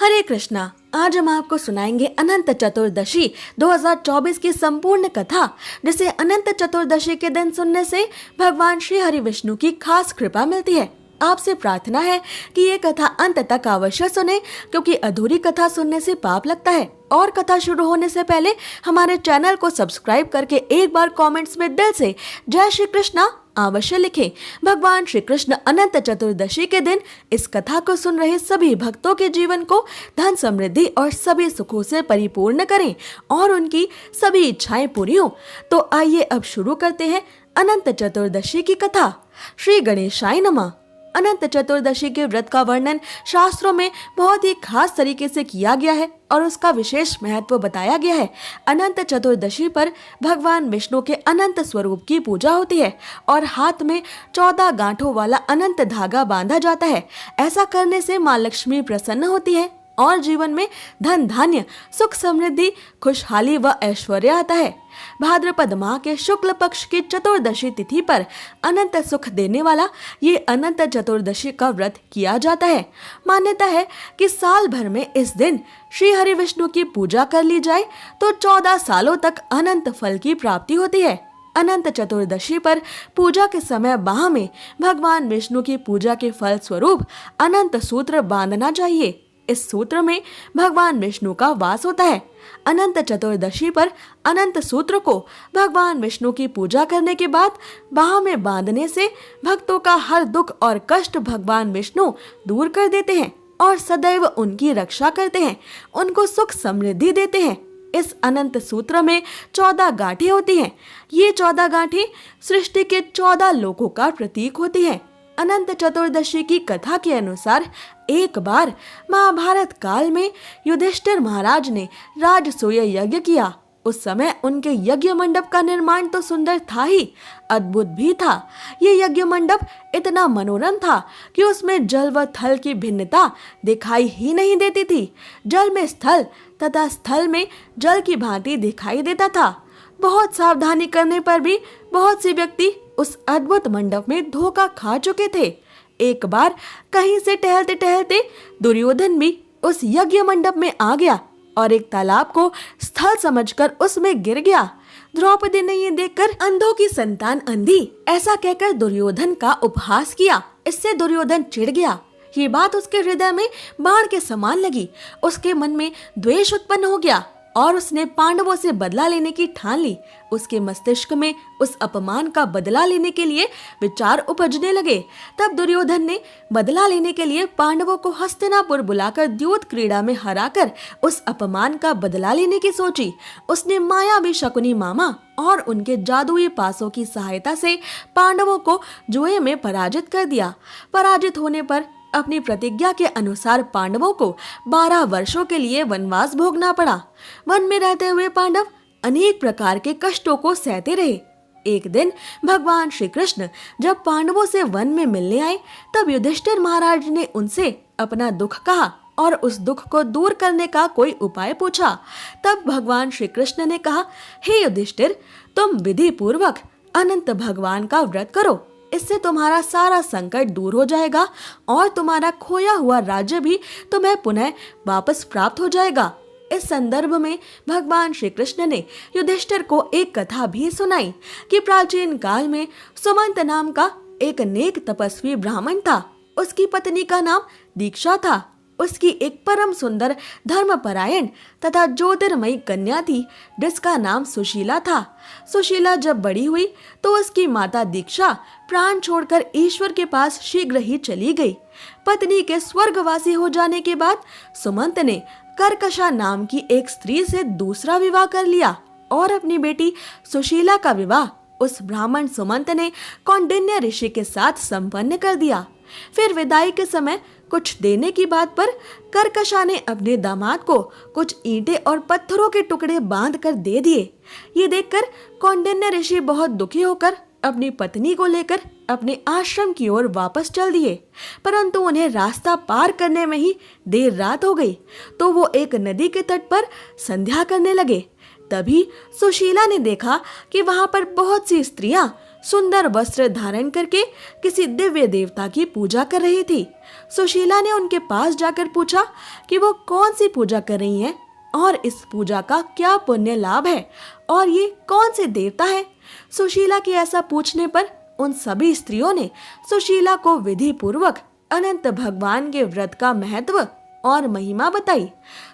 हरे कृष्णा। आज हम आपको सुनाएंगे अनंत चतुर्दशी 2024 की संपूर्ण कथा, जिसे अनंत चतुर्दशी के दिन सुनने से भगवान श्री हरि विष्णु की खास कृपा मिलती है। आपसे प्रार्थना है कि ये कथा अंत तक अवश्य सुने, क्योंकि अधूरी कथा सुनने से पाप लगता है। और कथा शुरू होने से पहले हमारे चैनल को सब्सक्राइब करके एक बार कमेंट्स में दिल से जय श्री कृष्णा अवश्य लिखें। भगवान श्री कृष्ण अनंत चतुर्दशी के दिन इस कथा को सुन रहे सभी भक्तों के जीवन को धन समृद्धि और सभी सुखों से परिपूर्ण करें और उनकी सभी इच्छाएं पूरी हो। तो आइए अब शुरू करते हैं अनंत चतुर्दशी की कथा। श्री गणेशाय नमः। अनंत चतुर्दशी के व्रत का वर्णन शास्त्रों में बहुत ही खास तरीके से किया गया है और उसका विशेष महत्व बताया गया है। अनंत चतुर्दशी पर भगवान विष्णु के अनंत स्वरूप की पूजा होती है और हाथ में 14 गांठों वाला अनंत धागा बांधा जाता है। ऐसा करने से माँ लक्ष्मी प्रसन्न होती है और जीवन में धन धान्य सुख समृद्धि खुशहाली व ऐश्वर्य आता है। भाद्रपद माह के शुक्ल पक्ष की चतुर्दशी तिथि पर अनंत सुख देने वाला ये अनंत चतुर्दशी का व्रत किया जाता है। मान्यता है कि साल भर में इस दिन श्री हरि विष्णु की पूजा कर ली जाए तो 14 सालों तक अनंत फल की प्राप्ति होती है। अनंत चतुर्दशी पर पूजा के समय बाह में भगवान विष्णु की पूजा के फल स्वरूप अनंत सूत्र बांधना चाहिए। इस सूत्र में भगवान विष्णु का वास होता है। अनंत चतुर्दशी पर अनंत सूत्र को भगवान विष्णु की पूजा करने के बाद बाह में बांधने से भक्तों का हर दुख और कष्ट भगवान विष्णु दूर कर देते हैं और सदैव उनकी रक्षा करते हैं, उनको सुख समृद्धि देते हैं। इस अनंत सूत्र में 14 गांठें होती हैं। ये 14 गांठें सृष्टि के 14 लोकों का प्रतीक होती हैं। अनंत चतुर्दशी की कथा के अनुसार एक बार महाभारत काल में युधिष्ठिर महाराज ने राजसूय यज्ञ किया। उस समय उनके यज्ञ मंडप का निर्माण तो सुंदर था ही, अद्भुत भी था। ये यज्ञ मंडप इतना मनोरम था कि उसमें जल व थल की भिन्नता दिखाई ही नहीं देती थी। जल में स्थल तथा स्थल में जल की भांति दिखाई देता था। बहुत सावधानी करने पर भी बहुत से व्यक्ति उस अद्भुत मंडप में धोखा खा चुके थे। एक बार कहीं से टहलते टहलते दुर्योधन भी उस यज्ञ मंडप में आ गया और एक तालाब को स्थल समझकर उसमें गिर गया। द्रौपदी ने ये देखकर अंधों की संतान अंधी ऐसा कहकर दुर्योधन का उपहास किया। इससे दुर्योधन चिढ़ गया। ये बात उसके हृदय में बाण के समान लगी। उसके मन में द्वेष उत्पन्न हो गया और उसने पांडवों से बदला लेने की ठान ली। उसके मस्तिष्क में उस अपमान का बदला लेने के लिए विचार उपजने लगे। तब दुर्योधन ने बदला लेने के लिए पांडवों को हस्तिनापुर बुलाकर द्यूत क्रीड़ा में हराकर उस अपमान का बदला लेने की सोची। उसने मायावी शकुनी मामा और उनके जादुई पासों की सहायता से पांडवों को जुए में पराजित कर दिया। पराजित होने पर अपनी प्रतिज्ञा के अनुसार पांडवों को 12 वर्षों के लिए वनवास भोगना पड़ा। वन में रहते हुए पांडव अनेक प्रकार के कष्टों को सहते रहे। एक दिन भगवान श्री कृष्ण जब पांडवों से वन में मिलने आए, तब युधिष्ठिर महाराज ने उनसे अपना दुख कहा और उस दुख को दूर करने का कोई उपाय पूछा। तब भगवान श्री कृष्ण ने कहा, हे युधिष्ठिर, तुम विधि पूर्वक अनंत भगवान का व्रत करो। इससे तुम्हारा सारा संकट दूर हो जाएगा और तुम्हारा खोया हुआ राज्य भी तुम्हें पुनः वापस प्राप्त हो जाएगा। इस संदर्भ में भगवान श्री कृष्ण ने युधिष्ठिर को एक कथा भी सुनाई कि प्राचीन काल में सुमंत नाम का एक नेक तपस्वी ब्राह्मण था। उसकी पत्नी का नाम दीक्षा था। उसकी एक परम सुंदर धर्मपरायण तथा ज्योतिर्मयी कन्या थी, जिसका नाम सुशीला था। सुशीला जब बड़ी हुई तो उसकी माता दीक्षा प्राण छोड़कर ईश्वर के पास शीघ्र ही चली गई। पत्नी के स्वर्गवासी हो जाने के बाद सुमंत ने कर्कशा नाम की एक स्त्री से दूसरा विवाह कर लिया और अपनी बेटी सुशीला का विवाह उस ब्राह्मण सुमंत ने कौंडिन्य ऋषि के साथ संपन्न कर दिया। फिर विदाई के समय कुछ देने की बात पर कर्कशा ने अपने दामाद को कुछ ईंटें और पत्थरों के टुकड़े बांध कर दे दिए। ये देखकर कौंडिन्य ऋषि बहुत दुखी होकर अपनी पत्नी को लेकर अपने आश्रम की ओर वापस चल दिए, परंतु उन्हें रास्ता पार करने में ही देर रात हो गई तो वो एक नदी के तट पर संध्या करने लगे। तभी सुशीला ने देखा कि वहां पर बहुत सी स्त्रियां सुंदर वस्त्र धारण करके किसी दिव्य देवता की पूजा कर रही थी। सुशीला ने उनके पास जाकर पूछा कि वो कौन सी पूजा कर रही हैं और इस पूजा का क्या पुण्य लाभ है और ये कौन से देवता है। सुशीला के ऐसा पूछने पर उन सभी स्त्रियों ने सुशीला को विधि पूर्वक अनंत भगवान के व्रत का महत्व और महिमा बताई।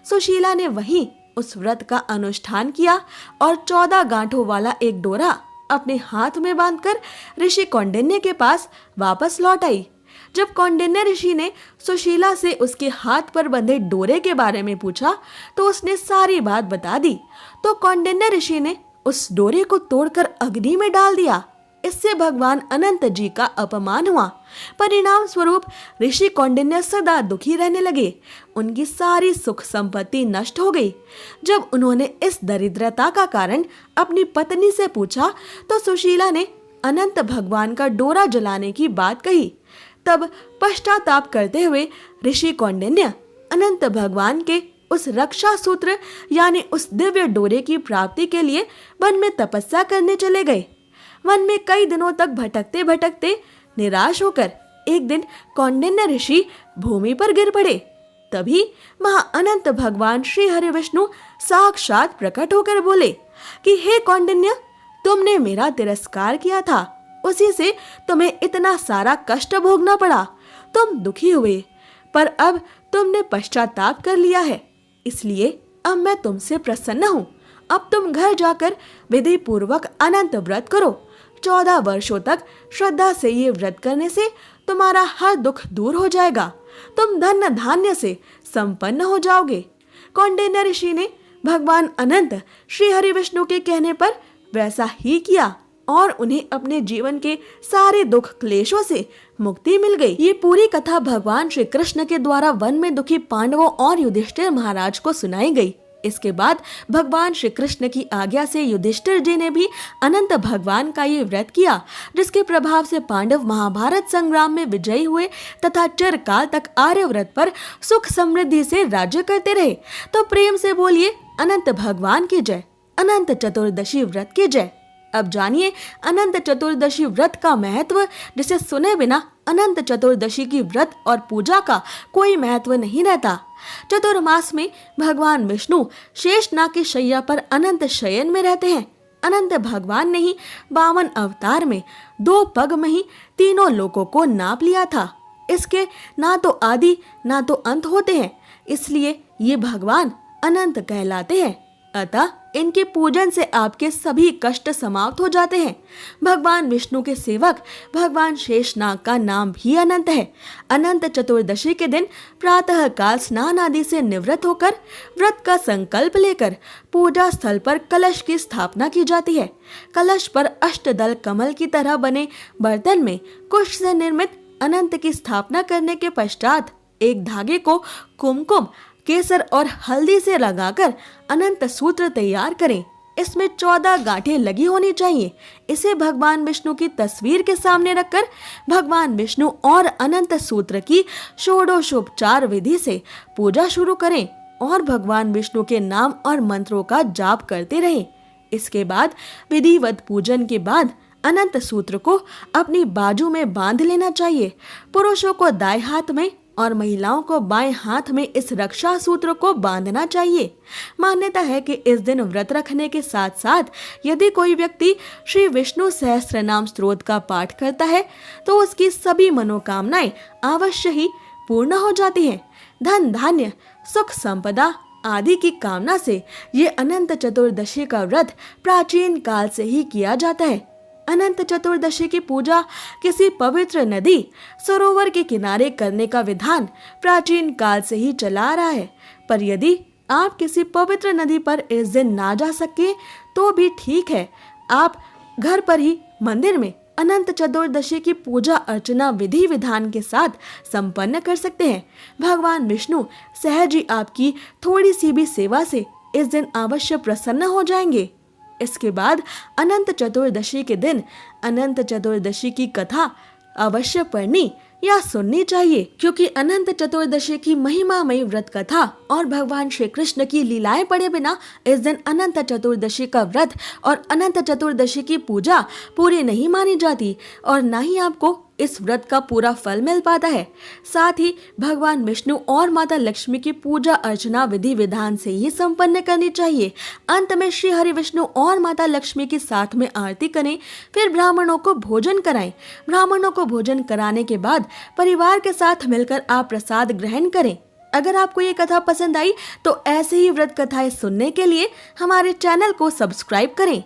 सुशीला ने वहीं उस व्रत का अनुष्ठान किया और 14 गांठों वाला एक डोरा अपने हाथ में बांधकर ऋषि कौंडिन्य के पास वापस लौट आई। जब कौंडिन्य ऋषि ने सुशीला से उसके हाथ पर बंधे डोरे के बारे में पूछा तो उसने सारी बात बता दी। तो कौंडिन्य ऋषि ने उस डोरे को तोड़कर अग्नि में डाल दिया। इससे भगवान अनंत जी का अपमान हुआ। परिणाम स्वरूप ऋषि कौंडिन्य सदा दुखी रहने लगे। उनकी सारी सुख संपत्ति नष्ट हो गई। जब उन्होंने इस दरिद्रता का कारण अपनी पत्नी से पूछा तो सुशीला ने अनंत भगवान का डोरा जलाने की बात कही। तब पश्चाताप करते हुए ऋषि कौंडिन्य अनंत भगवान के उस रक्षा सूत्र यानी उस दिव्य डोरे की प्राप्ति के लिए वन में तपस्या करने चले गए। वन में कई दिनों तक भटकते भटकते निराश होकर एक दिन कौंडिन्य ऋषि भूमि पर गिर पड़े। तभी वहां अनंत भगवान श्री हरि विष्णु साक्षात प्रकट होकर बोले कि हे कौंडिन्य, तुमने मेरा तिरस्कार किया था, उसी से तुम्हें इतना सारा कष्ट भोगना पड़ा। तुम दुखी हुए, पर अब तुमने पश्चाताप कर लिया है, इसलिए अब मैं तुमसे प्रसन्न हूँ। अब तुम घर जाकर विधि पूर्वक अनंत व्रत करो। 14 वर्षों तक श्रद्धा से ये व्रत करने से तुम्हारा हर दुख दूर हो जाएगा। तुम धन धान्य से संपन्न हो जाओगे। कौंडिन्य ऋषि ने भगवान अनंत श्री हरि विष्णु के कहने पर वैसा ही किया और उन्हें अपने जीवन के सारे दुख क्लेशों से मुक्ति मिल गई। ये पूरी कथा भगवान श्री कृष्ण के द्वारा वन में दुखी पांडवों और युधिष्ठिर महाराज को सुनाई गई। इसके बाद भगवान श्री कृष्ण की आज्ञा से युधिष्ठिर जी ने भी अनंत भगवान का ये व्रत किया, जिसके प्रभाव से पांडव महाभारत संग्राम में विजयी हुए तथा चिरकाल तक आर्य व्रत पर सुख समृद्धि से राज्य करते रहे। तो प्रेम से बोलिए अनंत भगवान की जय, अनंत चतुर्दशी व्रत की जय। अब जानिए अनंत चतुर्दशी व्रत का महत्व, जिसे सुने बिना अनंत चतुर्दशी की व्रत और पूजा का कोई महत्व नहीं रहता। चतुर्मास में भगवान विष्णु शेषनाग की शैया पर अनंत शयन में रहते हैं। अनंत भगवान ने ही 52 अवतार में 2 पग में ही तीनों लोकों को नाप लिया था। इसके ना तो आदि ना तो अंत होते हैं, इसलिए ये भगवान अनंत कहलाते हैं। अतः इनके पूजन से आपके सभी कष्ट समाप्त हो जाते हैं। भगवान विष्णु के सेवक भगवान शेषनाग का नाम भी अनंत है। अनंत चतुर्दशी के दिन प्रातः काल स्नान आदि से निवृत्त होकर व्रत का संकल्प लेकर पूजा स्थल पर कलश की स्थापना की जाती है। कलश पर अष्टदल कमल की तरह बने बर्तन में कुश से निर्मित अनंत की स्थापना करने के पश्चात एक धागे को कुमकुम, केसर और हल्दी से लगाकर अनंत सूत्र तैयार करें। इसमें 14 गांठें लगी होनी चाहिए। इसे भगवान विष्णु की तस्वीर के सामने रखकर भगवान विष्णु और अनंत सूत्र की षोडशोपचार विधि से पूजा शुरू करें और भगवान विष्णु के नाम और मंत्रों का जाप करते रहें। इसके बाद विधिवत पूजन के बाद अनंत सूत्र को अपनी बाजू में बांध लेना चाहिए। पुरुषों को दाएं हाथ में और महिलाओं को बाएं हाथ में इस रक्षा सूत्र को बांधना चाहिए। मान्यता है कि इस दिन व्रत रखने के साथ साथ यदि कोई व्यक्ति श्री विष्णु सहस्त्र नाम स्तोत्र का पाठ करता है तो उसकी सभी मनोकामनाएं अवश्य ही पूर्ण हो जाती हैं। धन धान्य, सुख संपदा आदि की कामना से ये अनंत चतुर्दशी का व्रत प्राचीन काल से ही किया जाता है। अनंत चतुर्दशी की पूजा किसी पवित्र नदी, सरोवर के किनारे करने का विधान प्राचीन काल से ही चला आ रहा है। पर यदि आप किसी पवित्र नदी पर इस दिन ना जा सके तो भी ठीक है, आप घर पर ही मंदिर में अनंत चतुर्दशी की पूजा अर्चना विधि विधान के साथ संपन्न कर सकते हैं। भगवान विष्णु सहज ही आपकी थोड़ी सी भी सेवा से इस दिन अवश्य प्रसन्न हो जाएंगे। इसके बाद अनंत चतुर्दशी के दिन अनंत चतुर्दशी की कथा अवश्य पढ़नी या सुननी चाहिए, क्योंकि अनंत चतुर्दशी की महिमामयी व्रत कथा और भगवान श्री कृष्ण की लीलाएं पढ़े बिना इस दिन अनंत चतुर्दशी का व्रत और अनंत चतुर्दशी की पूजा पूरी नहीं मानी जाती और न ही आपको इस व्रत का पूरा फल मिल पाता है। साथ ही भगवान विष्णु और माता लक्ष्मी की पूजा अर्चना विधि विधान से ही संपन्न करनी चाहिए। अंत में श्री हरि विष्णु और माता लक्ष्मी के साथ में आरती करें, फिर ब्राह्मणों को भोजन कराएं। ब्राह्मणों को भोजन कराने के बाद परिवार के साथ मिलकर आप प्रसाद ग्रहण करें। अगर आपको ये कथा पसंद आई तो ऐसे ही व्रत कथाएं सुनने के लिए हमारे चैनल को सब्सक्राइब करें।